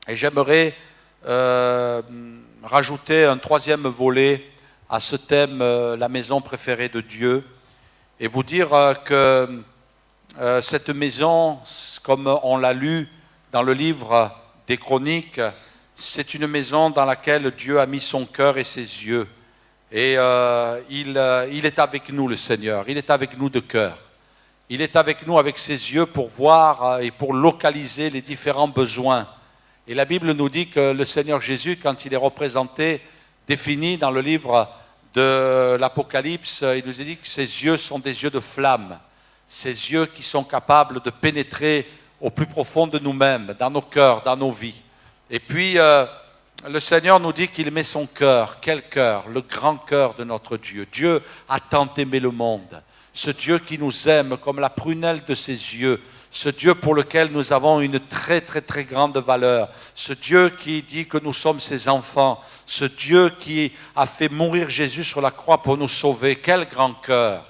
Et j'aimerais rajouter un troisième volet à ce thème, la maison préférée de Dieu, et vous dire que cette maison, comme on l'a lu dans le livre des Chroniques, c'est une maison dans laquelle Dieu a mis son cœur et ses yeux. Et il est avec nous, le Seigneur. Il est avec nous de cœur. Il est avec nous avec ses yeux pour voir et pour localiser les différents besoins. Et la Bible nous dit que le Seigneur Jésus, quand il est représenté, défini dans le livre de l'Apocalypse, il nous a dit que ses yeux sont des yeux de flamme. Ces yeux qui sont capables de pénétrer au plus profond de nous-mêmes, dans nos cœurs, dans nos vies. Et puis, le Seigneur nous dit qu'il met son cœur. Quel cœur? Le grand cœur de notre Dieu. Dieu a tant aimé le monde. Ce Dieu qui nous aime comme la prunelle de ses yeux. Ce Dieu pour lequel nous avons une très très très grande valeur. Ce Dieu qui dit que nous sommes ses enfants. Ce Dieu qui a fait mourir Jésus sur la croix pour nous sauver. Quel grand cœur!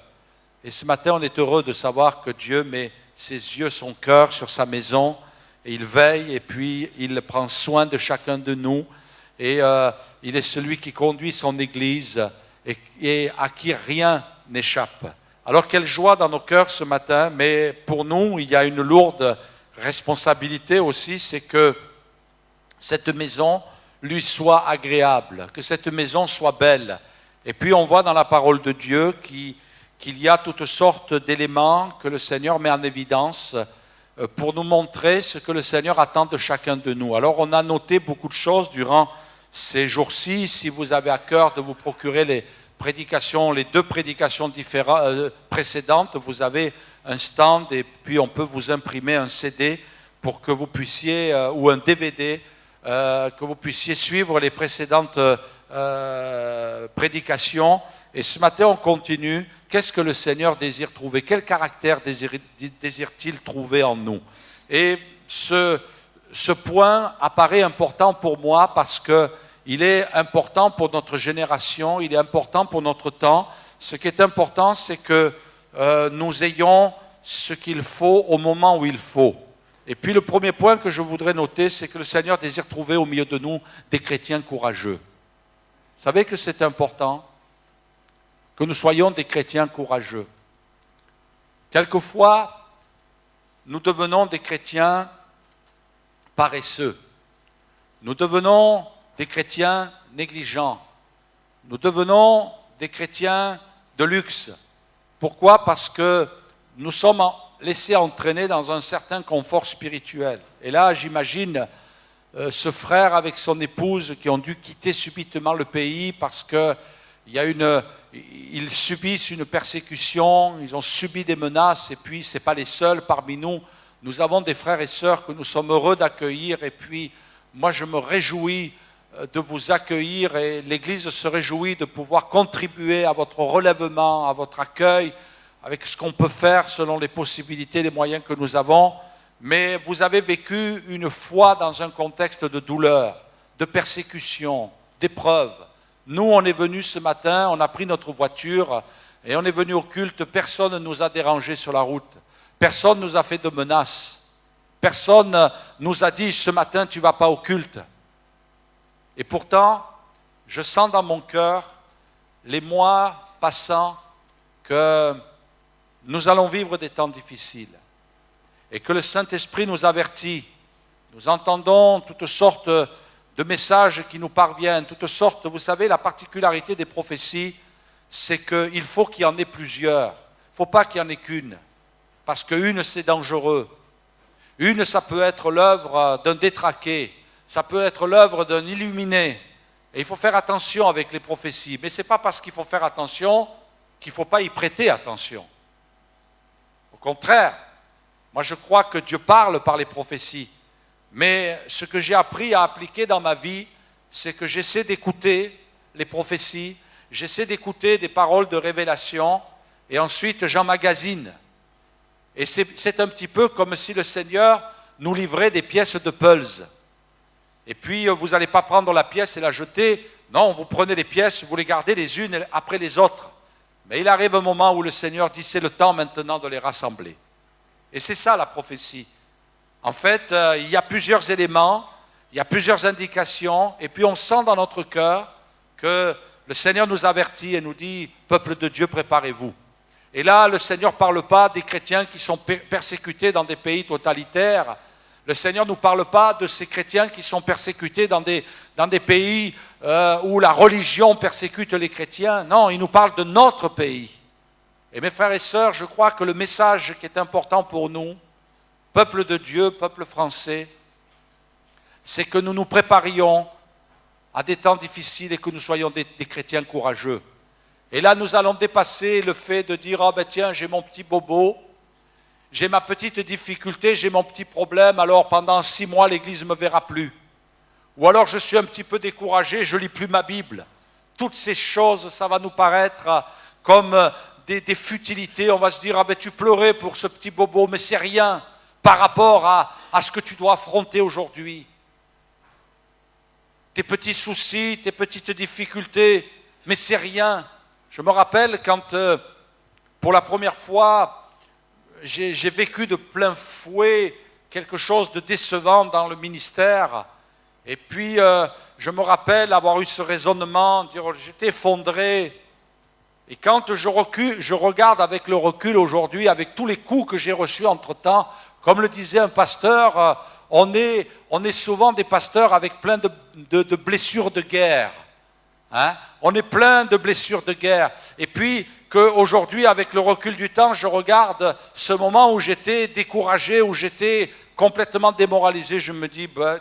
Et ce matin, on est heureux de savoir que Dieu met ses yeux, son cœur sur sa maison, et il veille, et puis il prend soin de chacun de nous, et il est celui qui conduit son Église, et à qui rien n'échappe. Alors quelle joie dans nos cœurs ce matin, mais pour nous, il y a une lourde responsabilité aussi, c'est que cette maison lui soit agréable, que cette maison soit belle. Et puis on voit dans la parole de Dieu qu'il y a toutes sortes d'éléments que le Seigneur met en évidence pour nous montrer ce que le Seigneur attend de chacun de nous. Alors on a noté beaucoup de choses durant ces jours-ci. Si vous avez à cœur de vous procurer les deux prédications précédentes, vous avez un stand et puis on peut vous imprimer un CD pour que vous puissiez, ou un DVD, que vous puissiez suivre les précédentes prédications. Et ce matin, on continue. Qu'est-ce que le Seigneur désire trouver? Quel caractère désire-t-il trouver en nous? Et ce point apparaît important pour moi parce qu'il est important pour notre génération, il est important pour notre temps. Ce qui est important, c'est que nous ayons ce qu'il faut au moment où il faut. Et puis le premier point que je voudrais noter, c'est que le Seigneur désire trouver au milieu de nous des chrétiens courageux. Vous savez que c'est important que nous soyons des chrétiens courageux. Quelquefois, nous devenons des chrétiens paresseux. Nous devenons des chrétiens négligents. Nous devenons des chrétiens de luxe. Pourquoi? Parce que nous sommes laissés entraîner dans un certain confort spirituel. Et là, j'imagine ce frère avec son épouse qui ont dû quitter subitement le pays parce qu'ils subissent une persécution, ils ont subi des menaces, et puis ce n'est pas les seuls parmi nous. Nous avons des frères et sœurs que nous sommes heureux d'accueillir, et puis moi je me réjouis de vous accueillir, et l'Église se réjouit de pouvoir contribuer à votre relèvement, à votre accueil, avec ce qu'on peut faire selon les possibilités, les moyens que nous avons. Mais vous avez vécu une foi dans un contexte de douleur, de persécution, d'épreuve. Nous, on est venus ce matin, on a pris notre voiture et on est venu au culte. Personne ne nous a dérangés sur la route. Personne ne nous a fait de menaces. Personne ne nous a dit, ce matin, tu ne vas pas au culte. Et pourtant, je sens dans mon cœur, les mois passant, que nous allons vivre des temps difficiles. Et que le Saint-Esprit nous avertit. Nous entendons toutes sortes de messages qui nous parviennent, toutes sortes. Vous savez, la particularité des prophéties, c'est qu'il faut qu'il y en ait plusieurs. Il ne faut pas qu'il n'y en ait qu'une. Parce qu'une, c'est dangereux. Une, ça peut être l'œuvre d'un détraqué. Ça peut être l'œuvre d'un illuminé. Et il faut faire attention avec les prophéties. Mais ce n'est pas parce qu'il faut faire attention qu'il ne faut pas y prêter attention. Au contraire, moi je crois que Dieu parle par les prophéties. Mais ce que j'ai appris à appliquer dans ma vie, c'est que j'essaie d'écouter les prophéties, j'essaie d'écouter des paroles de révélation, et ensuite j'emmagasine. Et c'est un petit peu comme si le Seigneur nous livrait des pièces de puzzle. Et puis vous n'allez pas prendre la pièce et la jeter. Non, vous prenez les pièces, vous les gardez les unes après les autres. Mais il arrive un moment où le Seigneur dit, c'est le temps maintenant de les rassembler. Et c'est ça la prophétie. En fait, il y a plusieurs éléments, il il y a plusieurs indications, et puis on sent dans notre cœur que le Seigneur nous avertit et nous dit, peuple de Dieu, préparez-vous. Et là, le Seigneur ne parle pas des chrétiens qui sont persécutés dans des pays totalitaires. Le Seigneur ne nous parle pas de ces chrétiens qui sont persécutés dans des pays où la religion persécute les chrétiens. Non, il nous parle de notre pays. Et mes frères et sœurs, je crois que le message qui est important pour nous, peuple de Dieu, peuple français, c'est que nous nous préparions à des temps difficiles et que nous soyons des chrétiens courageux. Et là, nous allons dépasser le fait de dire « Ah ben tiens, j'ai mon petit bobo, j'ai ma petite difficulté, j'ai mon petit problème, alors pendant 6 mois, l'Église ne me verra plus. » Ou alors je suis un petit peu découragé, je ne lis plus ma Bible. Toutes ces choses, ça va nous paraître comme des futilités. On va se dire « Ah ben tu pleurais pour ce petit bobo, mais c'est rien par rapport à ce que tu dois affronter aujourd'hui. » Tes petits soucis, tes petites difficultés, mais c'est rien. Je me rappelle quand, pour la première fois, j'ai vécu de plein fouet quelque chose de décevant dans le ministère. Et puis, je me rappelle avoir eu ce raisonnement, dire j'étais effondré. Et quand je regarde avec le recul aujourd'hui, avec tous les coups que j'ai reçus entre-temps, comme le disait un pasteur, on est souvent des pasteurs avec plein de blessures de guerre. Hein? On est plein de blessures de guerre. Et puis qu'aujourd'hui, avec le recul du temps, je regarde ce moment où j'étais découragé, où j'étais complètement démoralisé. Je me dis, ben,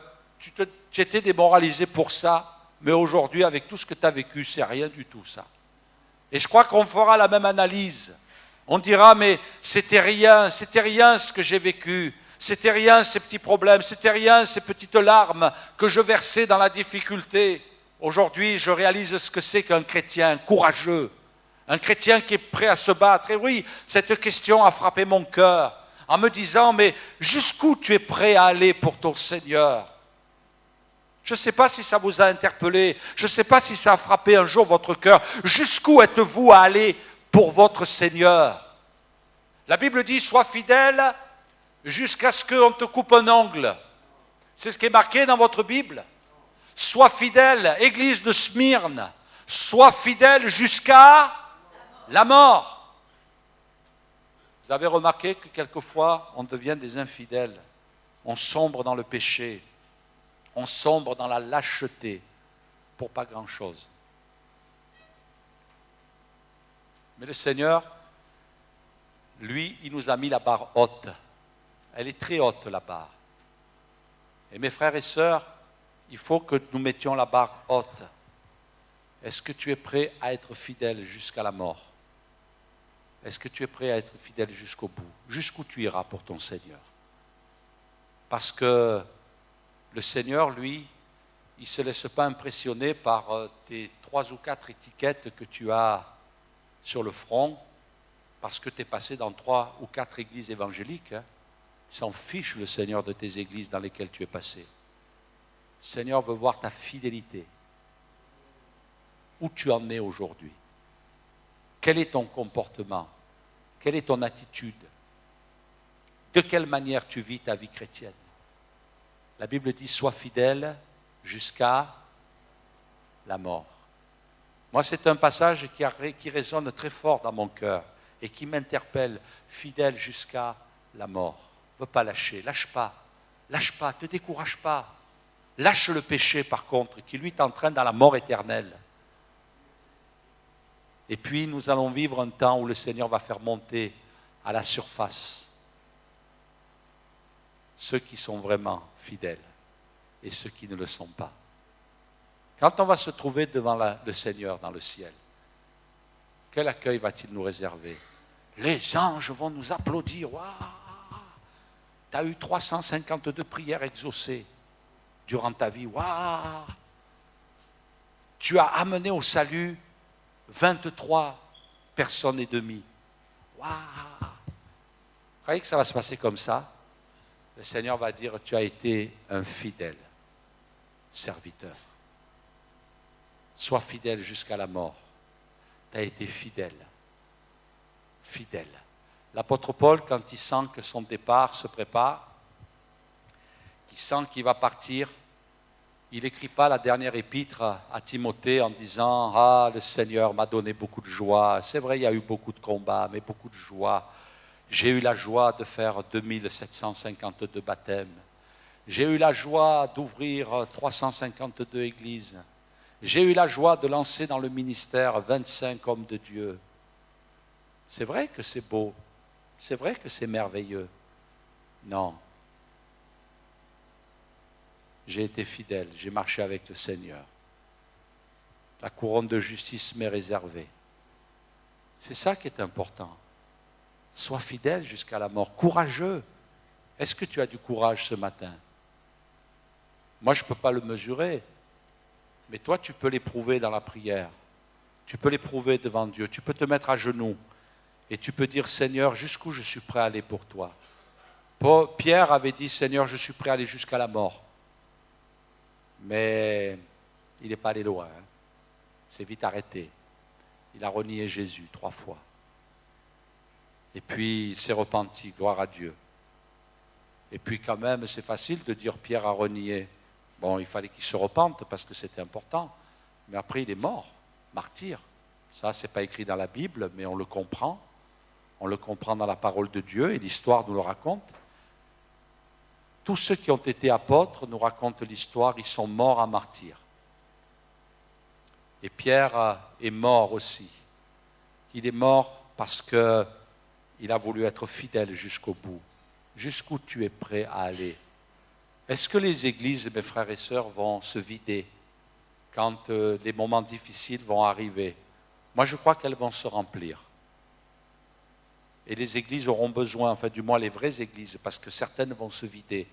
tu étais démoralisé pour ça, mais aujourd'hui, avec tout ce que tu as vécu, c'est rien du tout ça. Et je crois qu'on fera la même analyse. On dira, mais c'était rien ce que j'ai vécu. C'était rien ces petits problèmes, c'était rien ces petites larmes que je versais dans la difficulté. Aujourd'hui, je réalise ce que c'est qu'un chrétien courageux, un chrétien qui est prêt à se battre. Et oui, cette question a frappé mon cœur en me disant, mais jusqu'où tu es prêt à aller pour ton Seigneur? Je ne sais pas si ça vous a interpellé, je ne sais pas si ça a frappé un jour votre cœur. Jusqu'où êtes-vous à aller pour votre Seigneur? La Bible dit, sois fidèle jusqu'à ce qu'on te coupe un ongle. C'est ce qui est marqué dans votre Bible. Sois fidèle, Église de Smyrne, sois fidèle jusqu'à la mort. Vous avez remarqué que quelquefois, on devient des infidèles. On sombre dans le péché. On sombre dans la lâcheté pour pas grand-chose. Mais le Seigneur, lui, il nous a mis la barre haute. Elle est très haute, la barre. Et mes frères et sœurs, il faut que nous mettions la barre haute. Est-ce que tu es prêt à être fidèle jusqu'à la mort? Est-ce que tu es prêt à être fidèle jusqu'au bout? Jusqu'où tu iras pour ton Seigneur? Parce que le Seigneur, lui, il ne se laisse pas impressionner par tes 3 ou 4 étiquettes que tu as sur le front, parce que tu es passé dans 3 ou 4 églises évangéliques. Hein. Il s'en fiche, le Seigneur, de tes églises dans lesquelles tu es passé. Le Seigneur veut voir ta fidélité. Où tu en es aujourd'hui? Quel est ton comportement? Quelle est ton attitude? De quelle manière tu vis ta vie chrétienne? La Bible dit, sois fidèle jusqu'à la mort. Moi, c'est un passage qui résonne très fort dans mon cœur et qui m'interpelle, fidèle jusqu'à la mort. Ne veux pas lâcher, lâche pas, te décourage pas. Lâche le péché, par contre, qui lui t'entraîne dans la mort éternelle. Et puis, nous allons vivre un temps où le Seigneur va faire monter à la surface ceux qui sont vraiment fidèles et ceux qui ne le sont pas. Quand on va se trouver devant le Seigneur dans le ciel, quel accueil va-t-il nous réserver? Les anges vont nous applaudir. Waouh! Tu as eu 352 prières exaucées durant ta vie. Waouh! Tu as amené au salut 23 personnes et demie. Waouh! Vous croyez que ça va se passer comme ça? Le Seigneur va dire, tu as été un fidèle serviteur. Sois fidèle jusqu'à la mort. Tu as été fidèle. Fidèle. L'apôtre Paul, quand il sent que son départ se prépare, qu'il sent qu'il va partir, il n'écrit pas la dernière épître à Timothée en disant « Ah, le Seigneur m'a donné beaucoup de joie. C'est vrai, il y a eu beaucoup de combats, mais beaucoup de joie. J'ai eu la joie de faire 2752 baptêmes. J'ai eu la joie d'ouvrir 352 églises. J'ai eu la joie de lancer dans le ministère 25 hommes de Dieu. » C'est vrai que c'est beau. C'est vrai que c'est merveilleux. Non. J'ai été fidèle, j'ai marché avec le Seigneur. La couronne de justice m'est réservée. C'est ça qui est important. Sois fidèle jusqu'à la mort, courageux. Est-ce que tu as du courage ce matin? Moi, je ne peux pas le mesurer, mais toi, tu peux l'éprouver dans la prière. Tu peux l'éprouver devant Dieu. Tu peux te mettre à genoux et tu peux dire, Seigneur, jusqu'où je suis prêt à aller pour toi? Pierre avait dit, Seigneur, je suis prêt à aller jusqu'à la mort. Mais il n'est pas allé loin. Hein. C'est vite arrêté. Il a renié Jésus 3 fois. Et puis il s'est repenti, gloire à Dieu. Et puis quand même, c'est facile de dire Pierre a renié. Bon, il fallait qu'il se repente parce que c'était important. Mais après, il est mort, martyr. Ça, ce n'est pas écrit dans la Bible, mais on le comprend. On le comprend dans la parole de Dieu et l'histoire nous le raconte. Tous ceux qui ont été apôtres nous racontent l'histoire, ils sont morts à martyr. Et Pierre est mort aussi. Il est mort parce qu'il a voulu être fidèle jusqu'au bout. Jusqu'où tu es prêt à aller? Est-ce que les églises, mes frères et sœurs, vont se vider quand les moments difficiles vont arriver? Moi, je crois qu'elles vont se remplir. Et les églises auront besoin, enfin du moins les vraies églises, parce que certaines vont se vider.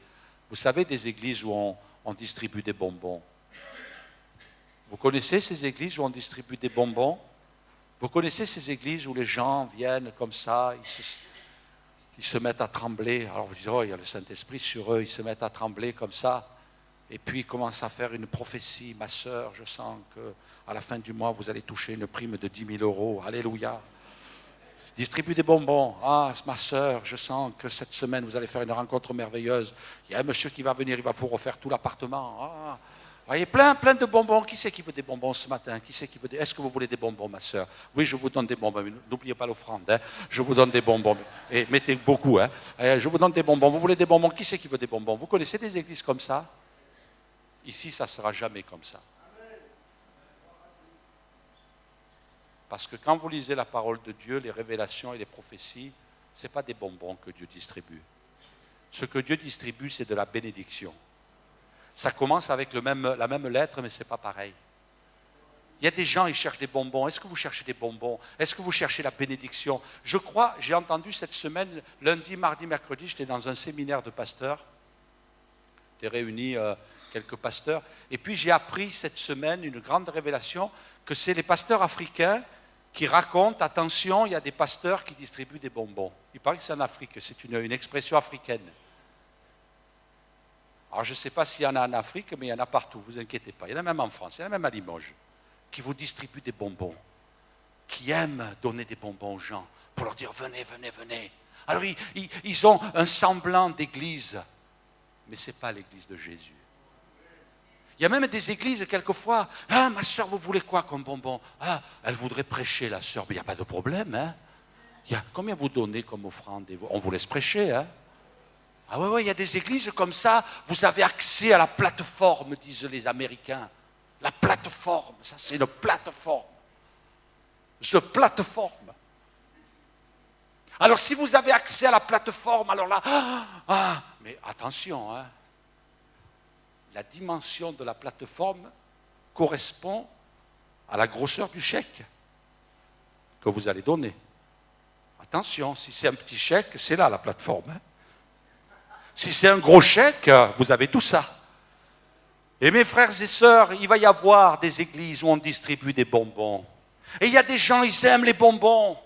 Vous savez, des églises où on distribue des bonbons. Vous connaissez ces églises où on distribue des bonbons? Vous connaissez ces églises où les gens viennent comme ça, ils se mettent à trembler. Alors vous dites, oh, il y a le Saint-Esprit sur eux, ils se mettent à trembler comme ça. Et puis ils commencent à faire une prophétie. Ma sœur, je sens qu'à la fin du mois, vous allez toucher une prime de 10 000 euros. Alléluia. Distribue des bonbons. Ah, ma sœur, je sens que cette semaine, vous allez faire une rencontre merveilleuse. Il y a un monsieur qui va venir, il va vous refaire tout l'appartement. Ah, voyez, plein de bonbons. Qui c'est qui veut des bonbons ce matin? Est-ce que vous voulez des bonbons, ma sœur? Oui, je vous donne des bonbons. N'oubliez pas l'offrande. Hein. Je vous donne des bonbons. Et mettez beaucoup. Hein. Je vous donne des bonbons. Vous voulez des bonbons? Qui c'est qui veut des bonbons? Vous connaissez des églises comme ça? Ici, ça ne sera jamais comme ça. Parce que quand vous lisez la parole de Dieu, les révélations et les prophéties, ce n'est pas des bonbons que Dieu distribue. Ce que Dieu distribue, c'est de la bénédiction. Ça commence avec la même lettre, mais ce n'est pas pareil. Il y a des gens, ils cherchent des bonbons. Est-ce que vous cherchez des bonbons? Est-ce que vous cherchez la bénédiction? Je crois, j'ai entendu cette semaine, lundi, mardi, mercredi, j'étais dans un séminaire de pasteurs. J'étais réunis quelques pasteurs. Et puis j'ai appris cette semaine une grande révélation, que c'est les pasteurs africains qui racontent, attention, il y a des pasteurs qui distribuent des bonbons. Il paraît que c'est en Afrique, c'est une expression africaine. Alors je ne sais pas s'il y en a en Afrique, mais il y en a partout, ne vous inquiétez pas. Il y en a même en France, il y en a même à Limoges, qui vous distribuent des bonbons, qui aiment donner des bonbons aux gens, pour leur dire venez, venez, venez. Alors ils ont un semblant d'église, mais ce n'est pas l'église de Jésus. Il y a même des églises, quelquefois, « Ah, ma soeur, vous voulez quoi comme bonbon? Ah, elle voudrait prêcher, la soeur. » Mais il n'y a pas de problème, hein. Combien vous donnez comme offrande? On vous laisse prêcher, hein. Ah ouais, il y a des églises comme ça, vous avez accès à la plateforme, disent les Américains. La plateforme, ça c'est une plateforme. The plateforme. Alors si vous avez accès à la plateforme, alors là, mais attention, hein. La dimension de la plateforme correspond à la grosseur du chèque que vous allez donner. Attention, si c'est un petit chèque, c'est là la plateforme. Hein. Si c'est un gros chèque, vous avez tout ça. Et mes frères et sœurs, il va y avoir des églises où on distribue des bonbons. Et il y a des gens, ils aiment les bonbons.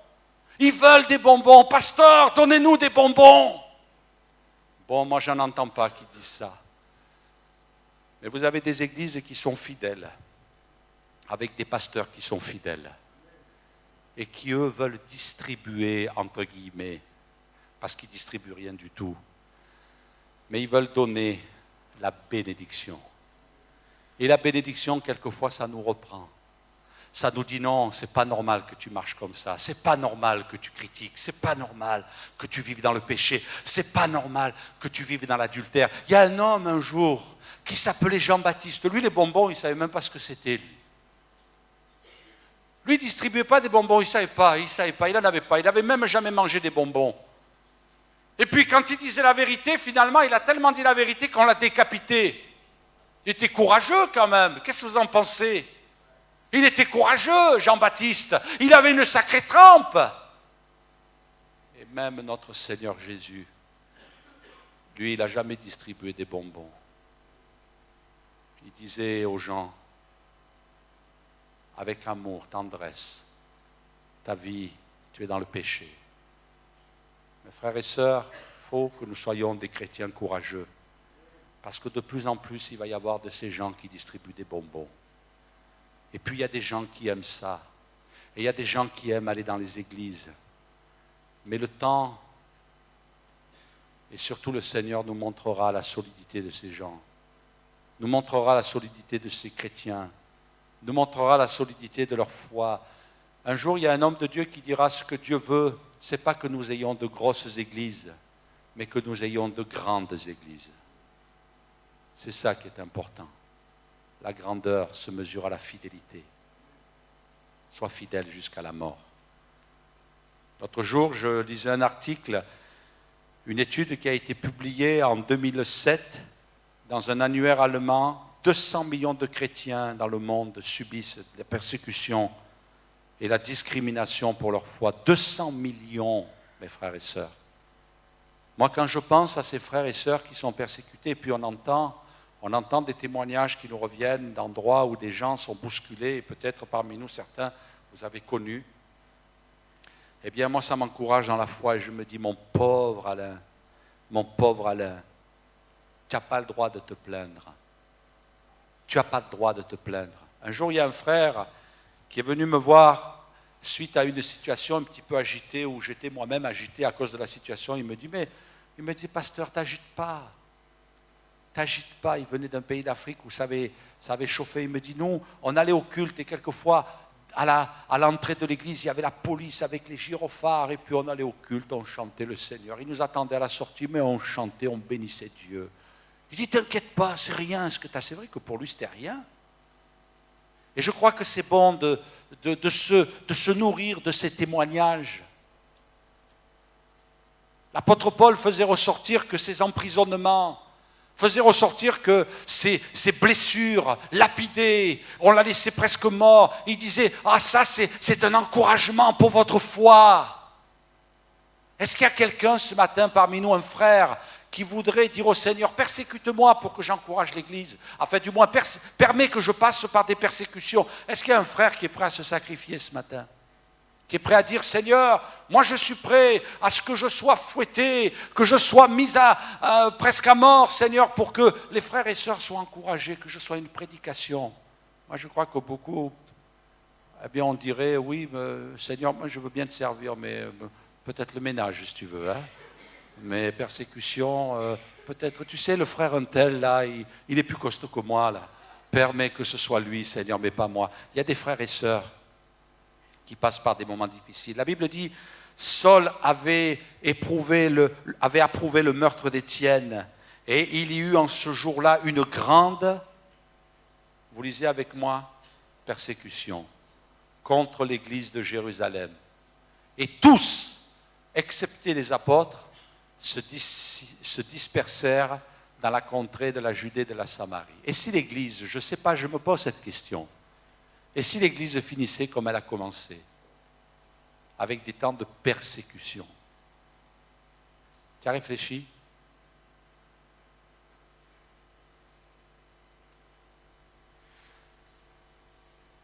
Ils veulent des bonbons. Pasteur, donnez-nous des bonbons. Bon, moi, je n'en entends pas qui disent ça. Mais vous avez des églises qui sont fidèles, avec des pasteurs qui sont fidèles, et qui, eux, veulent distribuer, entre guillemets, parce qu'ils ne distribuent rien du tout, mais ils veulent donner la bénédiction. Et la bénédiction, quelquefois, ça nous reprend. Ça nous dit non, c'est pas normal que tu marches comme ça. C'est pas normal que tu critiques. C'est pas normal que tu vives dans le péché. C'est pas normal que tu vives dans l'adultère. Il y a un homme un jour qui s'appelait Jean-Baptiste. Lui, les bonbons, il ne savait même pas ce que c'était, lui. Lui, il ne distribuait pas des bonbons, il ne savait pas, il n'en avait pas. Il n'avait même jamais mangé des bonbons. Et puis, quand il disait la vérité, finalement, il a tellement dit la vérité qu'on l'a décapité. Il était courageux quand même. Qu'est-ce que vous en pensez? Il était courageux, Jean-Baptiste. Il avait une sacrée trempe. Et même notre Seigneur Jésus, lui, il n'a jamais distribué des bonbons. Il disait aux gens, avec amour, tendresse, ta vie, tu es dans le péché. Mes frères et sœurs, il faut que nous soyons des chrétiens courageux. Parce que de plus en plus, il va y avoir de ces gens qui distribuent des bonbons. Et puis, il y a des gens qui aiment ça. Et il y a des gens qui aiment aller dans les églises. Mais le temps, et surtout le Seigneur, nous montrera la solidité de ces gens. Nous montrera la solidité de ces chrétiens. Nous montrera la solidité de leur foi. Un jour, il y a un homme de Dieu qui dira ce que Dieu veut, ce n'est pas que nous ayons de grosses églises, mais que nous ayons de grandes églises. C'est ça qui est important. La grandeur se mesure à la fidélité. Sois fidèle jusqu'à la mort. L'autre jour, je lisais un article, une étude qui a été publiée en 2007 dans un annuaire allemand. 200 millions de chrétiens dans le monde subissent la persécution et la discrimination pour leur foi. 200 millions, mes frères et sœurs. Moi, quand je pense à ces frères et sœurs qui sont persécutés, et puis on entend des témoignages qui nous reviennent d'endroits où des gens sont bousculés, et peut-être parmi nous certains, vous avez connu. Eh bien, moi, ça m'encourage dans la foi, et je me dis, mon pauvre Alain, tu n'as pas le droit de te plaindre. Tu n'as pas le droit de te plaindre. Un jour, il y a un frère qui est venu me voir suite à une situation un petit peu agitée, où j'étais moi-même agité à cause de la situation. Il me dit, pasteur, t'agites pas. T'agites pas. Il venait d'un pays d'Afrique où ça avait chauffé. Il me dit, nous, on allait au culte et quelquefois, à l'entrée de l'église, il y avait la police avec les gyrophares, et puis on allait au culte, on chantait le Seigneur. Il nous attendait à la sortie, mais on chantait, on bénissait Dieu. Il dit, t'inquiète pas, c'est rien ce que tu as. C'est vrai que pour lui, c'était rien. Et je crois que c'est bon de se nourrir de ces témoignages. L'apôtre Paul faisait ressortir que ces emprisonnements, faisait ressortir que ces blessures lapidées, on l'a laissé presque mort. Il disait, ça c'est un encouragement pour votre foi. Est-ce qu'il y a quelqu'un ce matin parmi nous, un frère, qui voudrait dire au Seigneur, persécute-moi pour que j'encourage l'Église, enfin du moins permets que je passe par des persécutions. Est-ce qu'il y a un frère qui est prêt à se sacrifier ce matin? Qui est prêt à dire, Seigneur, moi je suis prêt à ce que je sois fouetté, que je sois mis presque à mort, Seigneur, pour que les frères et sœurs soient encouragés, que je sois une prédication. Moi je crois que beaucoup, eh bien on dirait, oui, Seigneur, moi je veux bien te servir, mais peut-être le ménage si tu veux, hein. Mais persécution, peut-être, tu sais, le frère untel, là, il est plus costaud que moi, là. Permets que ce soit lui, Seigneur, mais pas moi. Il y a des frères et sœurs qui passent par des moments difficiles. La Bible dit, Saul avait approuvé le meurtre d'Étienne, et il y eut en ce jour-là une grande, vous lisez avec moi, persécution contre l'église de Jérusalem. Et tous, excepté les apôtres, se dispersèrent dans la contrée de la Judée et de la Samarie. Et si l'Église, je ne sais pas, je me pose cette question, et si l'Église finissait comme elle a commencé, avec des temps de persécution? Tu as réfléchi?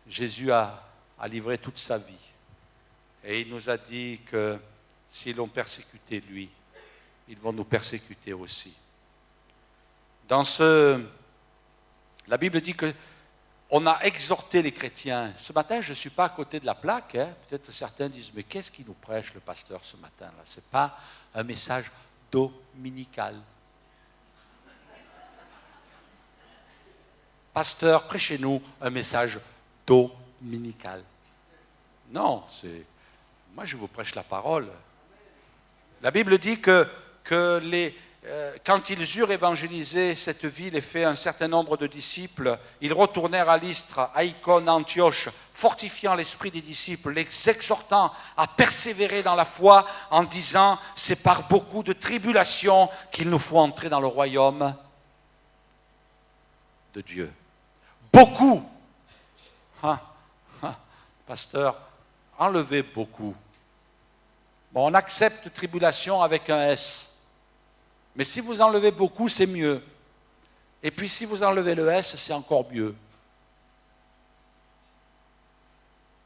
Jésus a livré toute sa vie, et il nous a dit que s'ils l'ont persécuté lui, ils vont nous persécuter aussi. La Bible dit qu'on a exhorté les chrétiens. Ce matin, je ne suis pas à côté de la plaque. Hein. Peut-être certains disent, mais qu'est-ce qu'il nous prêche le pasteur ce matin-là? Ce n'est pas un message dominical. pasteur, prêchez-nous un message dominical. Non, moi je vous prêche la parole. La Bible dit que quand ils eurent évangélisé cette ville et fait un certain nombre de disciples, ils retournèrent à Lystre, à Icône, à Antioche, fortifiant l'esprit des disciples, les exhortant à persévérer dans la foi en disant « C'est par beaucoup de tribulations qu'il nous faut entrer dans le royaume de Dieu. » Beaucoup. Pasteur, enlevez beaucoup. Bon, on accepte tribulation avec un S. Mais si vous enlevez beaucoup, c'est mieux. Et puis si vous enlevez le S, c'est encore mieux.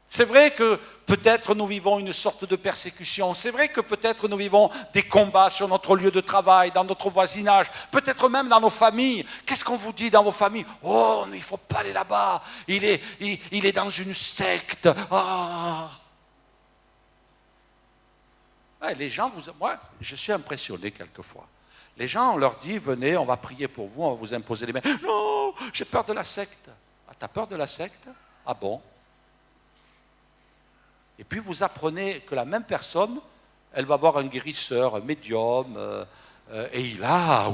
C'est vrai que peut-être nous vivons une sorte de persécution. C'est vrai que peut-être nous vivons des combats sur notre lieu de travail, dans notre voisinage, peut-être même dans nos familles. Qu'est-ce qu'on vous dit dans vos familles? Oh, il ne faut pas aller là-bas. Il est dans une secte. Ah. Ouais, les gens, moi, je suis impressionné quelquefois. Les gens, on leur dit, venez, on va prier pour vous, on va vous imposer les mains. Non, j'ai peur de la secte. Ah, t'as peur de la secte? Ah bon? Et puis vous apprenez que la même personne, elle va voir un guérisseur, un médium, et là,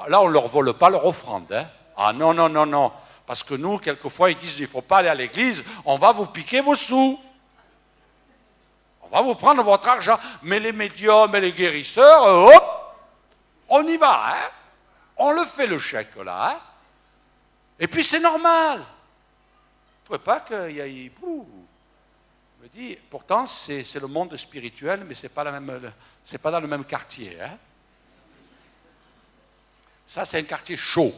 là on ne leur vole pas leur offrande. Hein. Ah non, non, non, non. Parce que nous, quelquefois, ils disent, il ne faut pas aller à l'église, on va vous piquer vos sous. On va vous prendre votre argent. Mais les médiums et les guérisseurs, hop, on y va, hein. On le fait le chèque, là. Hein. Et puis c'est normal. Vous ne trouvez pas qu'il y a... Je me dis, pourtant, c'est le monde spirituel, mais ce n'est pas dans le même quartier. Hein. Ça, c'est un quartier chaud.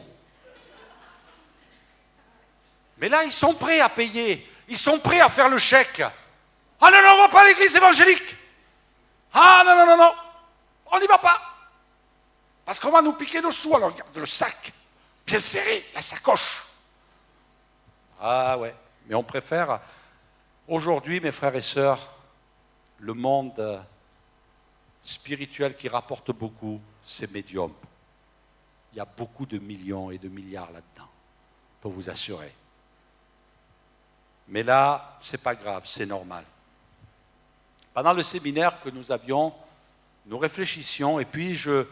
Mais là, ils sont prêts à payer. Ils sont prêts à faire le chèque. Ah non, non, on ne va pas à l'église évangélique. Ah non, non, non, non. On n'y va pas. Parce qu'on va nous piquer nos sous. Alors, regarde le sac, bien serré, la sacoche. Ah ouais, mais on préfère... Aujourd'hui, mes frères et sœurs, le monde spirituel qui rapporte beaucoup, c'est médium. Il y a beaucoup de millions et de milliards là-dedans, pour vous assurer. Mais là, ce n'est pas grave, c'est normal. Pendant le séminaire que nous avions, nous réfléchissions, et puis je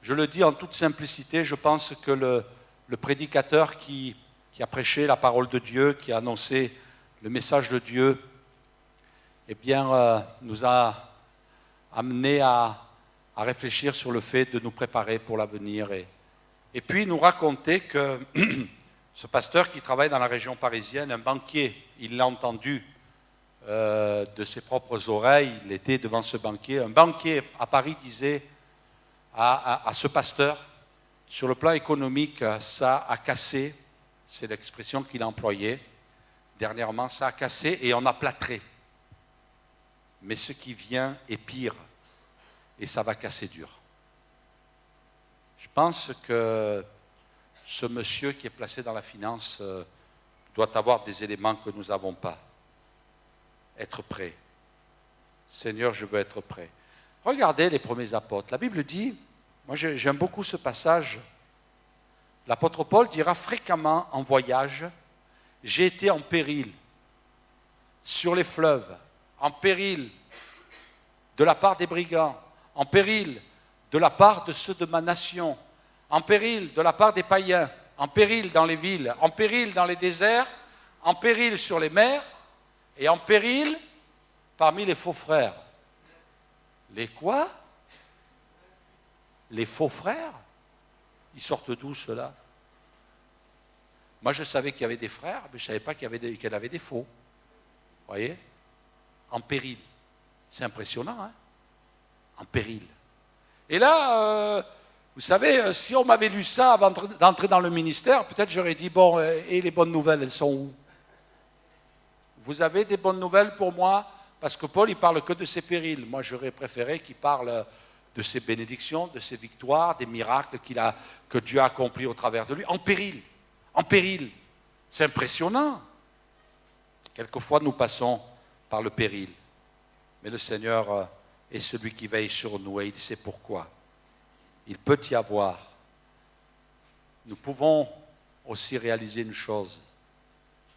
le dis en toute simplicité, je pense que le prédicateur qui a prêché la parole de Dieu, qui a annoncé le message de Dieu, eh bien, nous a amenés à réfléchir sur le fait de nous préparer pour l'avenir. Et puis, nous raconter que ce pasteur qui travaille dans la région parisienne, un banquier, il l'a entendu de ses propres oreilles, il était devant ce banquier. Un banquier à Paris disait à ce pasteur, sur le plan économique, ça a cassé, c'est l'expression qu'il a employée. Dernièrement, ça a cassé et on a plâtré. Mais ce qui vient est pire et ça va casser dur. Je pense que ce monsieur qui est placé dans la finance doit avoir des éléments que nous n'avons pas. Être prêt. Seigneur, je veux être prêt. Regardez les premiers apôtres. La Bible dit, moi j'aime beaucoup ce passage, l'apôtre Paul dira fréquemment en voyage, j'ai été en péril sur les fleuves, en péril de la part des brigands, en péril de la part de ceux de ma nation, en péril de la part des païens, en péril dans les villes, en péril dans les déserts, en péril sur les mers et en péril parmi les faux frères. Les quoi? Les faux frères? Ils sortent d'où ceux-là? Moi, je savais qu'il y avait des frères, mais je ne savais pas qu'il y avait des faux. Vous voyez? En péril. C'est impressionnant, hein? En péril. Et là, vous savez, si on m'avait lu ça avant d'entrer dans le ministère, peut-être j'aurais dit, bon, et les bonnes nouvelles, elles sont où? Vous avez des bonnes nouvelles pour moi? Parce que Paul, il ne parle que de ses périls. Moi, j'aurais préféré qu'il parle de ses bénédictions, de ses victoires, des miracles que Dieu a accomplis au travers de lui. En péril. En péril. C'est impressionnant. Quelquefois, nous passons par le péril. Mais le Seigneur est celui qui veille sur nous et il sait pourquoi. Il peut y avoir. Nous pouvons aussi réaliser une chose,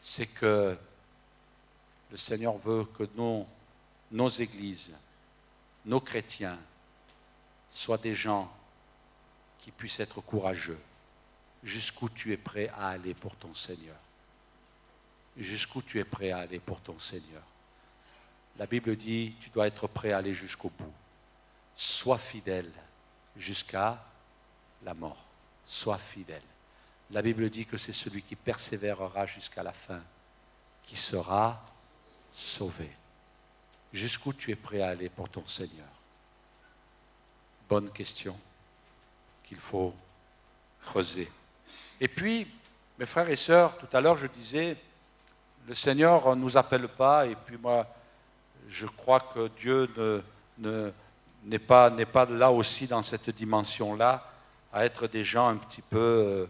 c'est que le Seigneur veut que nos églises, nos chrétiens, soient des gens qui puissent être courageux. Jusqu'où tu es prêt à aller pour ton Seigneur? Jusqu'où tu es prêt à aller pour ton Seigneur? La Bible dit, tu dois être prêt à aller jusqu'au bout. Sois fidèle jusqu'à la mort. Sois fidèle. La Bible dit que c'est celui qui persévérera jusqu'à la fin qui sera sauvé. Jusqu'où tu es prêt à aller pour ton Seigneur? Bonne question qu'il faut creuser. Et puis, mes frères et sœurs, tout à l'heure je disais, le Seigneur ne nous appelle pas, et puis moi, je crois que Dieu n'est pas là aussi dans cette dimension-là, à être des gens un petit peu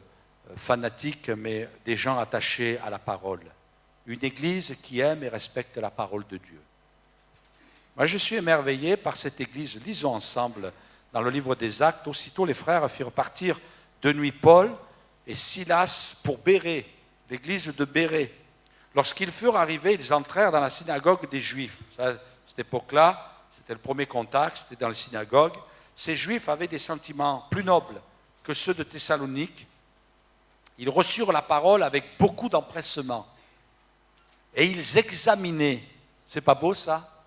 fanatiques, mais des gens attachés à la parole. Une église qui aime et respecte la parole de Dieu. Moi, je suis émerveillé par cette église. Lisons ensemble dans le livre des Actes. Aussitôt, les frères firent partir de nuit Paul et Silas pour Bérée, l'église de Bérée. Lorsqu'ils furent arrivés, ils entrèrent dans la synagogue des Juifs. À cette époque-là, c'était le premier contact, c'était dans les synagogues. Ces Juifs avaient des sentiments plus nobles que ceux de Thessalonique. Ils reçurent la parole avec beaucoup d'empressement. Et ils examinaient, c'est pas beau ça,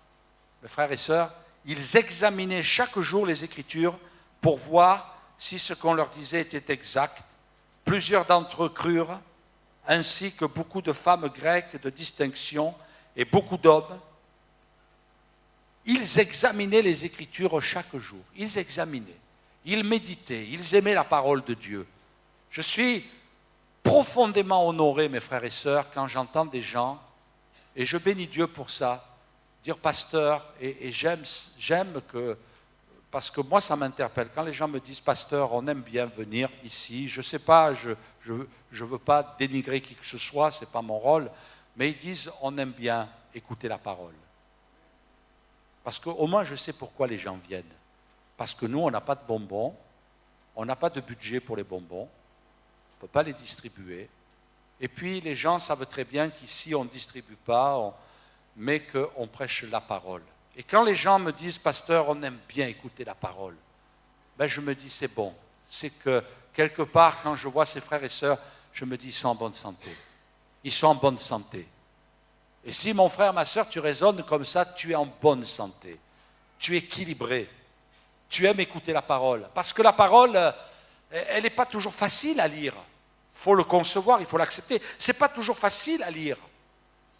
mes frères et sœurs, ils examinaient chaque jour les Écritures pour voir si ce qu'on leur disait était exact. Plusieurs d'entre eux crurent, ainsi que beaucoup de femmes grecques de distinction et beaucoup d'hommes. Ils examinaient les Écritures chaque jour. Ils examinaient, ils méditaient, ils aimaient la parole de Dieu. Je suis profondément honoré, mes frères et sœurs, quand j'entends des gens, et je bénis Dieu pour ça, dire pasteur, et j'aime que, parce que moi ça m'interpelle, quand les gens me disent pasteur, on aime bien venir ici, je ne sais pas, je ne veux pas dénigrer qui que ce soit, ce n'est pas mon rôle, mais ils disent on aime bien écouter la parole. Parce qu'au moins je sais pourquoi les gens viennent. Parce que nous, on n'a pas de bonbons, on n'a pas de budget pour les bonbons, on ne peut pas les distribuer. Et puis les gens savent très bien qu'ici on ne distribue pas, mais qu'on prêche la parole. Et quand les gens me disent, pasteur, on aime bien écouter la parole, ben je me dis, c'est bon. C'est que quelque part, quand je vois ces frères et sœurs, je me dis, ils sont en bonne santé. Ils sont en bonne santé. Et si mon frère, ma sœur, tu raisonnes comme ça, tu es en bonne santé. Tu es équilibré. Tu aimes écouter la parole. Parce que la parole, elle n'est pas toujours facile à lire. Il faut le concevoir, il faut l'accepter. Ce n'est pas toujours facile à lire.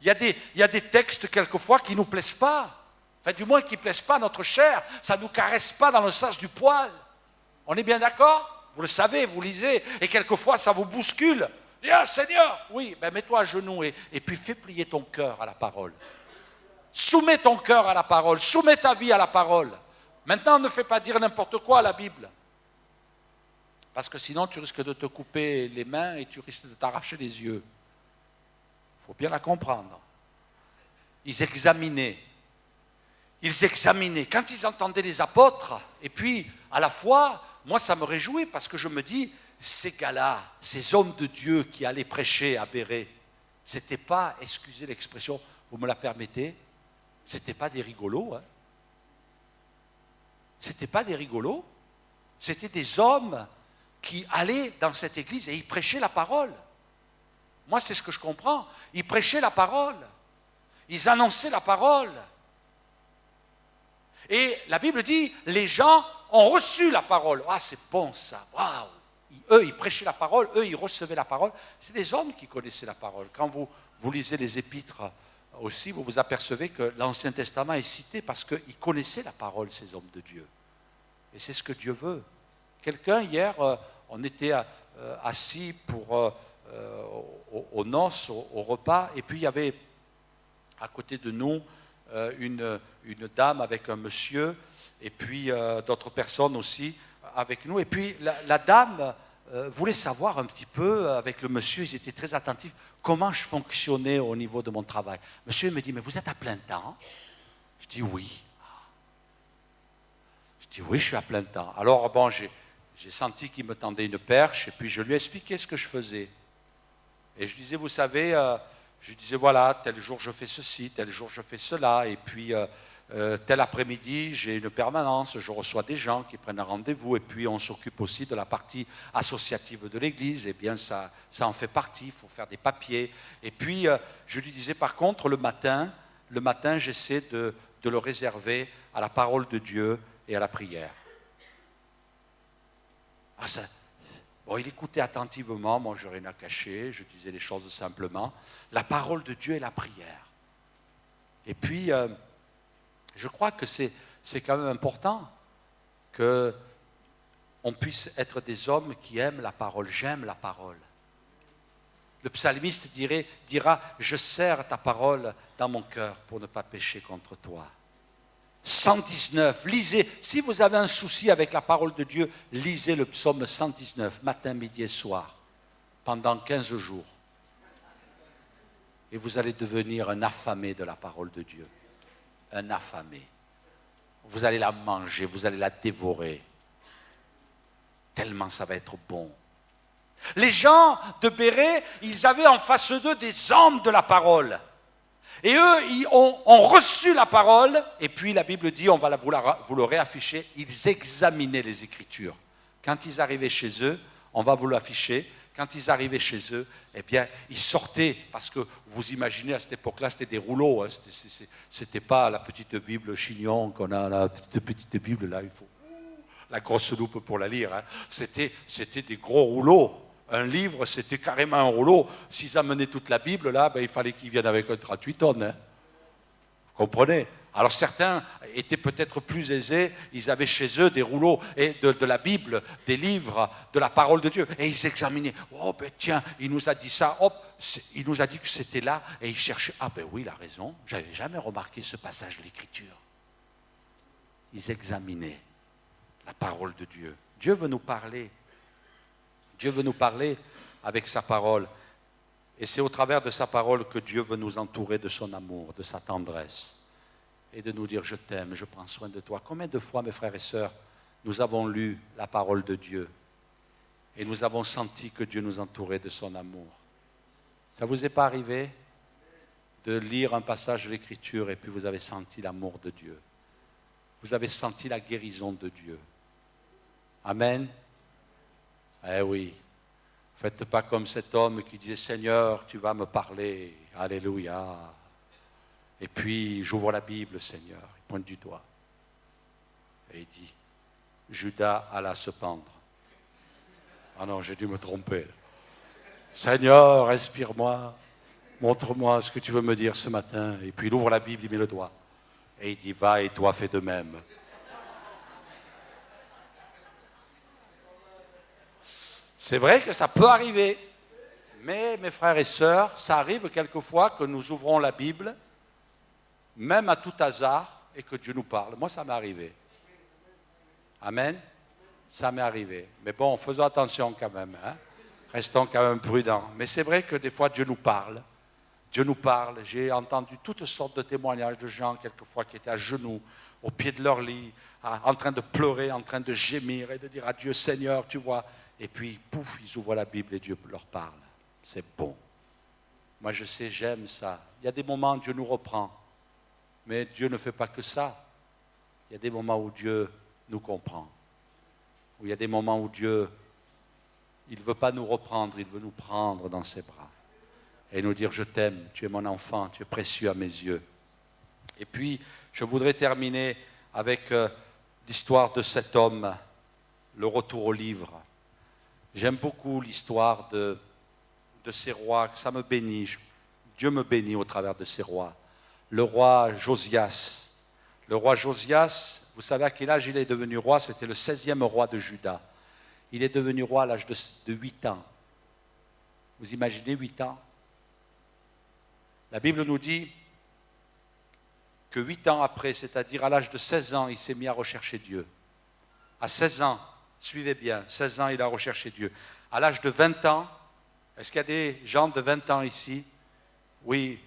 Il y a des textes, quelquefois, qui ne nous plaisent pas. Enfin, du moins, qui ne plaisent pas à notre chair. Ça ne nous caresse pas dans le sens du poil. On est bien d'accord? Vous le savez, vous lisez, et quelquefois, ça vous bouscule. Et ah, Seigneur, oui, ben mets-toi à genoux et puis fais plier ton cœur à la parole. Soumets ton cœur à la parole, soumets ta vie à la parole. Maintenant, ne fais pas dire n'importe quoi à la Bible. Parce que sinon, tu risques de te couper les mains et tu risques de t'arracher les yeux. Il faut bien la comprendre. Ils examinaient. Quand ils entendaient les apôtres, et puis, à la fois, moi, ça me réjouit parce que je me dis, ces gars-là, ces hommes de Dieu qui allaient prêcher à Bérée, c'était pas, excusez l'expression, vous me la permettez, c'était pas des rigolos. Hein. C'était pas des rigolos. C'était des hommes qui allaient dans cette église et ils prêchaient la parole. Moi, c'est ce que je comprends. Ils prêchaient la parole. Ils annonçaient la parole. Et la Bible dit, les gens ont reçu la parole. Ah, c'est bon ça. Waouh. Eux, ils prêchaient la parole. Eux, ils recevaient la parole. C'est des hommes qui connaissaient la parole. Quand vous lisez les épîtres aussi, vous vous apercevez que l'Ancien Testament est cité parce qu'ils connaissaient la parole, ces hommes de Dieu. Et c'est ce que Dieu veut. Quelqu'un, hier, on était assis aux noces, au repas, et puis il y avait à côté de nous une dame avec un monsieur, et puis d'autres personnes aussi avec nous. Et puis la dame voulait savoir un petit peu avec le monsieur, ils étaient très attentifs, comment je fonctionnais au niveau de mon travail. Monsieur me dit, mais vous êtes à plein temps? Je dis oui. Je dis oui, je suis à plein temps. Alors bon, j'ai senti qu'il me tendait une perche, et puis je lui ai expliqué ce que je faisais. Et je disais, vous savez, je disais, voilà, tel jour je fais ceci, tel jour je fais cela, et puis tel après-midi j'ai une permanence, je reçois des gens qui prennent un rendez-vous, et puis on s'occupe aussi de la partie associative de l'église, et bien ça en fait partie, il faut faire des papiers. Et puis je lui disais, par contre, le matin j'essaie de le réserver à la parole de Dieu et à la prière. Bon, il écoutait attentivement, moi je n'ai rien à cacher, je disais les choses simplement. La parole de Dieu et la prière. Et puis, je crois que c'est quand même important qu'on puisse être des hommes qui aiment la parole. J'aime la parole. Le psalmiste dira, je serre ta parole dans mon cœur pour ne pas pécher contre toi. 119, lisez, si vous avez un souci avec la parole de Dieu, lisez le psaume 119, matin, midi et soir, pendant 15 jours. Et vous allez devenir un affamé de la parole de Dieu. Un affamé. Vous allez la manger, vous allez la dévorer. Tellement ça va être bon. Les gens de Béret, ils avaient en face d'eux des hommes de la parole. Et eux, ils ont reçu la parole, et puis la Bible dit, on va vous le réafficher, ils examinaient les Écritures. Quand ils arrivaient chez eux, on va vous l'afficher, quand ils arrivaient chez eux, eh bien, ils sortaient, parce que vous imaginez, à cette époque-là, c'était des rouleaux, hein, c'était pas la petite Bible chignon qu'on a, la petite Bible, là, il faut la grosse loupe pour la lire, hein. C'était des gros rouleaux. Un livre, c'était carrément un rouleau. S'ils amenaient toute la Bible, là, il fallait qu'ils viennent avec un 38 tonnes. Hein. Vous comprenez? Alors certains étaient peut-être plus aisés, ils avaient chez eux des rouleaux et de la Bible, des livres, de la parole de Dieu. Et ils examinaient. Oh ben tiens, il nous a dit ça, hop, il nous a dit que c'était là. Et ils cherchaient. Ah ben oui, il a raison, j'avais jamais remarqué ce passage de l'Écriture. Ils examinaient la parole de Dieu. Dieu veut nous parler. Dieu veut nous parler avec sa parole. Et c'est au travers de sa parole que Dieu veut nous entourer de son amour, de sa tendresse. Et de nous dire, je t'aime, je prends soin de toi. Combien de fois, mes frères et sœurs, nous avons lu la parole de Dieu et nous avons senti que Dieu nous entourait de son amour? Ça ne vous est pas arrivé de lire un passage de l'Écriture et puis vous avez senti l'amour de Dieu? Vous avez senti la guérison de Dieu? Amen. Eh oui, faites pas comme cet homme qui disait, Seigneur, tu vas me parler, alléluia. Et puis, j'ouvre la Bible, Seigneur, il pointe du doigt. Et il dit, Judas alla se pendre. Ah non, j'ai dû me tromper. Seigneur, inspire-moi, montre-moi ce que tu veux me dire ce matin. Et puis, il ouvre la Bible, il met le doigt. Et il dit, va et toi, fais de même. C'est vrai que ça peut arriver, mais mes frères et sœurs, ça arrive quelquefois que nous ouvrons la Bible, même à tout hasard, et que Dieu nous parle. Moi, ça m'est arrivé. Amen. Ça m'est arrivé. Mais bon, faisons attention quand même. Hein. Restons quand même prudents. Mais c'est vrai que des fois, Dieu nous parle. Dieu nous parle. J'ai entendu toutes sortes de témoignages de gens, quelquefois, qui étaient à genoux, au pied de leur lit, en train de pleurer, en train de gémir et de dire à Dieu, Seigneur, tu vois. Et puis, pouf, ils ouvrent la Bible et Dieu leur parle. C'est bon. Moi, je sais, j'aime ça. Il y a des moments où Dieu nous reprend. Mais Dieu ne fait pas que ça. Il y a des moments où Dieu nous comprend. Où il y a des moments où Dieu, il ne veut pas nous reprendre, il veut nous prendre dans ses bras. Et nous dire, je t'aime, tu es mon enfant, tu es précieux à mes yeux. Et puis, je voudrais terminer avec l'histoire de cet homme, le retour au livre. J'aime beaucoup l'histoire de ces rois, ça me bénit. Dieu me bénit au travers de ces rois. Le roi Josias. Le roi Josias, vous savez à quel âge il est devenu roi? C'était le 16e roi de Juda. Il est devenu roi à l'âge de 8 ans. Vous imaginez 8 ans? La Bible nous dit que 8 ans après, c'est-à-dire à l'âge de 16 ans, il s'est mis à rechercher Dieu. À 16 ans, suivez bien, 16 ans, il a recherché Dieu. À l'âge de 20 ans, est-ce qu'il y a des gens de 20 ans ici? Oui,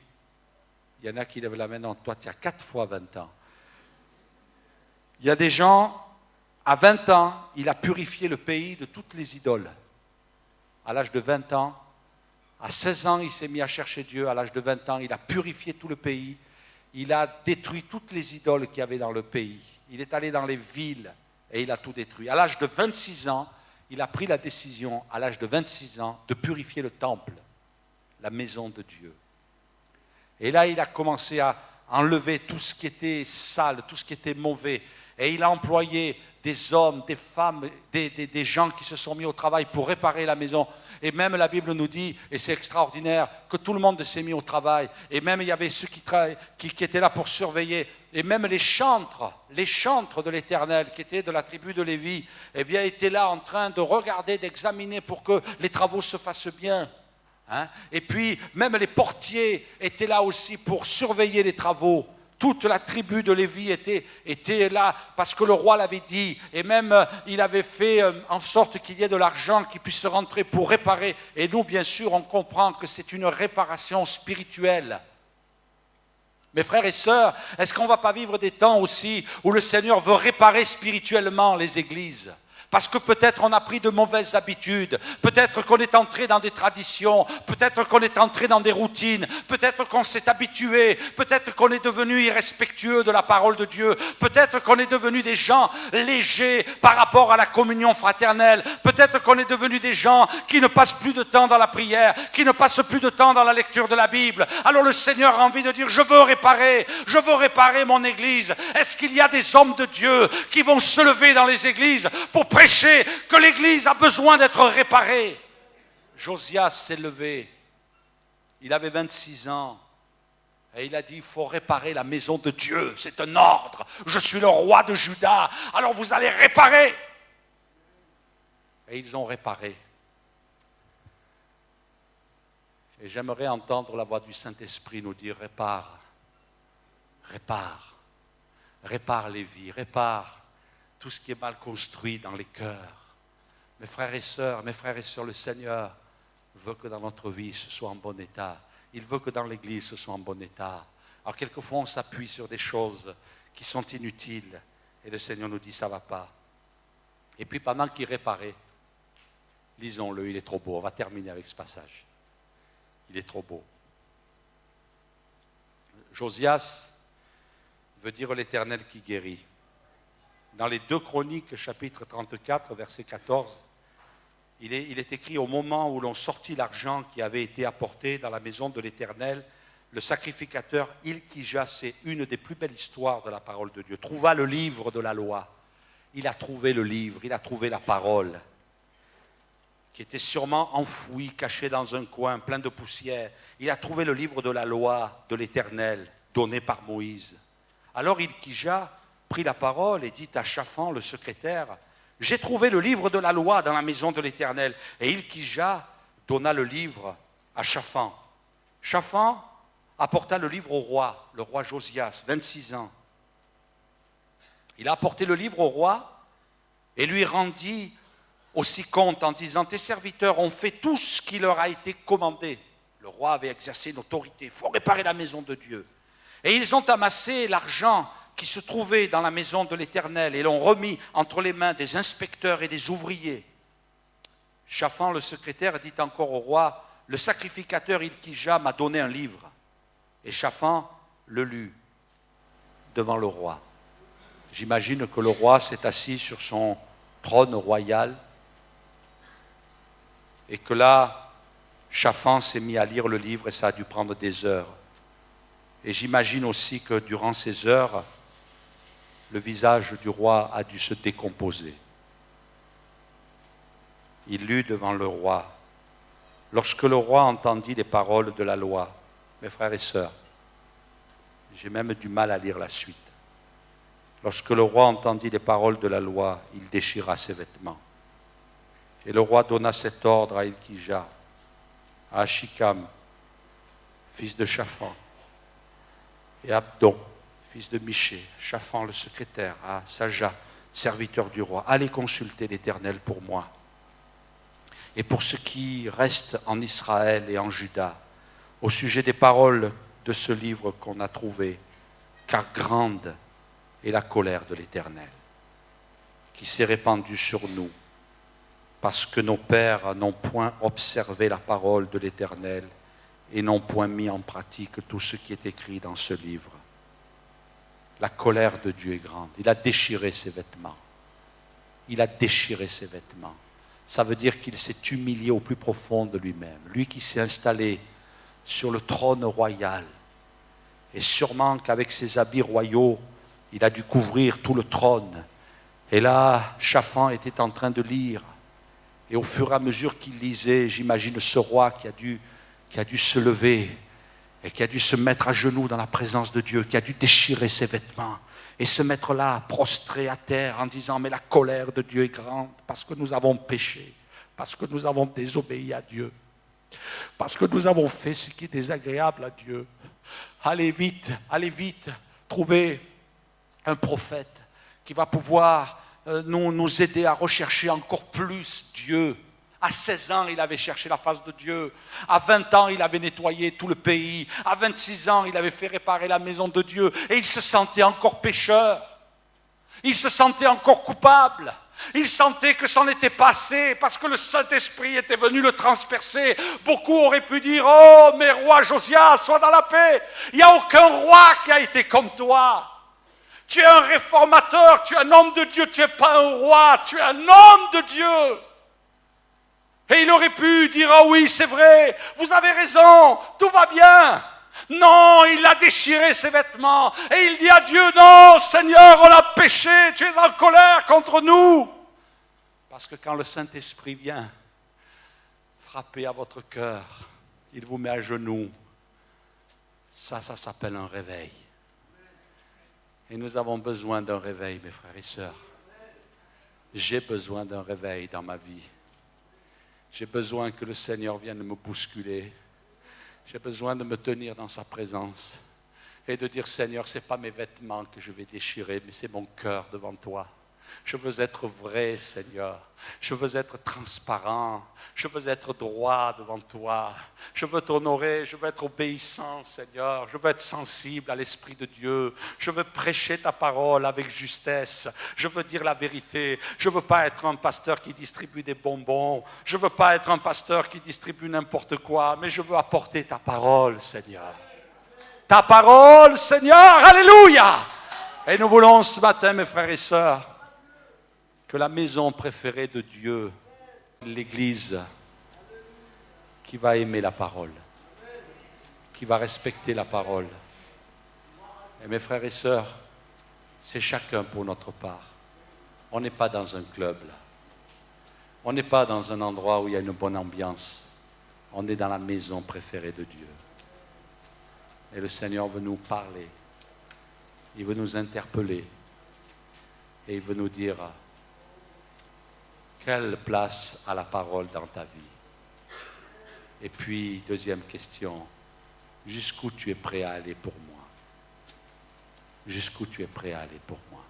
il y en a qui lèvent la main. Non, toi, tu as 4 fois 20 ans. Il y a des gens, à 20 ans, il a purifié le pays de toutes les idoles. À l'âge de 20 ans, À 16 ans, il s'est mis à chercher Dieu. À l'âge de 20 ans, il a purifié tout le pays. Il a détruit toutes les idoles qu'il y avait dans le pays. Il est allé dans les villes et il a tout détruit. À l'âge de 26 ans, il a pris la décision, à l'âge de 26 ans, de purifier le temple, la maison de Dieu. Et là, il a commencé à enlever tout ce qui était sale, tout ce qui était mauvais. Et il a employé des hommes, des femmes, des gens qui se sont mis au travail pour réparer la maison. Et même la Bible nous dit, et c'est extraordinaire, que tout le monde s'est mis au travail. Et même il y avait ceux qui étaient là pour surveiller. Et même les chantres de l'Éternel, qui étaient de la tribu de Lévi, eh bien, étaient là en train de regarder, d'examiner pour que les travaux se fassent bien. Hein? Et puis, même les portiers étaient là aussi pour surveiller les travaux. Toute la tribu de Lévi était là parce que le roi l'avait dit. Et même, il avait fait en sorte qu'il y ait de l'argent qui puisse rentrer pour réparer. Et nous, bien sûr, on comprend que c'est une réparation spirituelle. Mes frères et sœurs, est-ce qu'on ne va pas vivre des temps aussi où le Seigneur veut réparer spirituellement les églises ? Parce que peut-être on a pris de mauvaises habitudes, peut-être qu'on est entré dans des traditions, peut-être qu'on est entré dans des routines, peut-être qu'on s'est habitué, peut-être qu'on est devenu irrespectueux de la parole de Dieu, peut-être qu'on est devenu des gens légers par rapport à la communion fraternelle, peut-être qu'on est devenu des gens qui ne passent plus de temps dans la prière, qui ne passent plus de temps dans la lecture de la Bible. Alors le Seigneur a envie de dire, je veux réparer mon église. Est-ce qu'il y a des hommes de Dieu qui vont se lever dans les églises pour prêcher que l'église a besoin d'être réparée? Josias s'est levé, il avait 26 ans, et il a dit, il faut réparer la maison de Dieu, c'est un ordre, je suis le roi de Juda, alors vous allez réparer. Et ils ont réparé. Et j'aimerais entendre la voix du Saint-Esprit nous dire, répare les vies, répare tout ce qui est mal construit dans les cœurs. Mes frères et sœurs, le Seigneur veut que dans notre vie, ce soit en bon état. Il veut que dans l'Église, ce soit en bon état. Alors quelquefois, on s'appuie sur des choses qui sont inutiles. Et le Seigneur nous dit, ça ne va pas. Et puis pendant qu'il réparait, lisons-le, il est trop beau. On va terminer avec ce passage. Il est trop beau. Josias veut dire l'Éternel qui guérit. Dans les 2 Chroniques, chapitre 34, verset 14, il est écrit, au moment où l'on sortit l'argent qui avait été apporté dans la maison de l'Éternel, le sacrificateur Hilkija, c'est une des plus belles histoires de la parole de Dieu, trouva le livre de la loi. Il a trouvé le livre, il a trouvé la parole, qui était sûrement enfoui, caché dans un coin, plein de poussière. Il a trouvé le livre de la loi de l'Éternel, donné par Moïse. Alors Hilkija prit la parole et dit à Shaphan, le secrétaire, « J'ai trouvé le livre de la loi dans la maison de l'Éternel. » Et Hilkija donna le livre à Shaphan. Shaphan apporta le livre au roi, le roi Josias, 26 ans. Il a apporté le livre au roi et lui rendit aussi compte en disant, « Tes serviteurs ont fait tout ce qui leur a été commandé. » Le roi avait exercé une autorité. Il faut réparer la maison de Dieu. Et ils ont amassé l'argent qui se trouvait dans la maison de l'Éternel et l'ont remis entre les mains des inspecteurs et des ouvriers. Shaphan, le secrétaire, dit encore au roi, « Le sacrificateur Hilkija m'a donné un livre. » Et Shaphan le lut devant le roi. J'imagine que le roi s'est assis sur son trône royal et que là, Shaphan s'est mis à lire le livre et ça a dû prendre des heures. Et j'imagine aussi que durant ces heures, le visage du roi a dû se décomposer. Il lut devant le roi. Lorsque le roi entendit les paroles de la loi, mes frères et sœurs, j'ai même du mal à lire la suite. Lorsque le roi entendit les paroles de la loi, il déchira ses vêtements. Et le roi donna cet ordre à Hilkija, à Achikam, fils de Shaphan, et à Abdon, fils de Miché, Shaphan le secrétaire, à Saja, serviteur du roi. Allez consulter l'Éternel pour moi et pour ceux qui restent en Israël et en Juda, au sujet des paroles de ce livre qu'on a trouvé, car grande est la colère de l'Éternel, qui s'est répandue sur nous parce que nos pères n'ont point observé la parole de l'Éternel et n'ont point mis en pratique tout ce qui est écrit dans ce livre. La colère de Dieu est grande. Il a déchiré ses vêtements. Il a déchiré ses vêtements. Ça veut dire qu'il s'est humilié au plus profond de lui-même. Lui qui s'est installé sur le trône royal. Et sûrement qu'avec ses habits royaux, il a dû couvrir tout le trône. Et là, Shaphan était en train de lire. Et au fur et à mesure qu'il lisait, j'imagine ce roi qui a dû se lever et qui a dû se mettre à genoux dans la présence de Dieu, qui a dû déchirer ses vêtements et se mettre là, prostré à terre, en disant « Mais la colère de Dieu est grande parce que nous avons péché, parce que nous avons désobéi à Dieu, parce que nous avons fait ce qui est désagréable à Dieu. Allez vite, trouvez un prophète qui va pouvoir nous aider à rechercher encore plus Dieu. » À 16 ans, il avait cherché la face de Dieu. À 20 ans, il avait nettoyé tout le pays. À 26 ans, il avait fait réparer la maison de Dieu. Et il se sentait encore pécheur. Il se sentait encore coupable. Il sentait que c'en était passé parce que le Saint-Esprit était venu le transpercer. Beaucoup auraient pu dire « Oh, mais roi Josias, sois dans la paix. Il n'y a aucun roi qui a été comme toi. Tu es un réformateur, tu es un homme de Dieu, tu n'es pas un roi, tu es un homme de Dieu. » Et il aurait pu dire « Ah oui, c'est vrai, vous avez raison, tout va bien. » Non, il a déchiré ses vêtements et il dit à Dieu « Non, Seigneur, on a péché, tu es en colère contre nous. » Parce que quand le Saint-Esprit vient frapper à votre cœur, il vous met à genoux. Ça s'appelle un réveil. Et nous avons besoin d'un réveil, mes frères et sœurs. J'ai besoin d'un réveil dans ma vie. J'ai besoin que le Seigneur vienne me bousculer. J'ai besoin de me tenir dans sa présence et de dire, Seigneur, ce n'est pas mes vêtements que je vais déchirer, mais c'est mon cœur devant toi. Je veux être vrai, Seigneur. Je veux être transparent. Je veux être droit devant toi. Je veux t'honorer. Je veux être obéissant, Seigneur. Je veux être sensible à l'Esprit de Dieu. Je veux prêcher ta parole avec justesse. Je veux dire la vérité. Je ne veux pas être un pasteur qui distribue des bonbons. Je ne veux pas être un pasteur qui distribue n'importe quoi. Mais je veux apporter ta parole, Seigneur. Ta parole, Seigneur. Alléluia. Et nous voulons ce matin, mes frères et sœurs, que la maison préférée de Dieu, l'Église, qui va aimer la parole, qui va respecter la parole. Et mes frères et sœurs, c'est chacun pour notre part. On n'est pas dans un club là. On n'est pas dans un endroit où il y a une bonne ambiance. On est dans la maison préférée de Dieu. Et le Seigneur veut nous parler. Il veut nous interpeller. Et il veut nous dire, quelle place a la parole dans ta vie? Et puis, deuxième question, jusqu'où tu es prêt à aller pour moi? Jusqu'où tu es prêt à aller pour moi?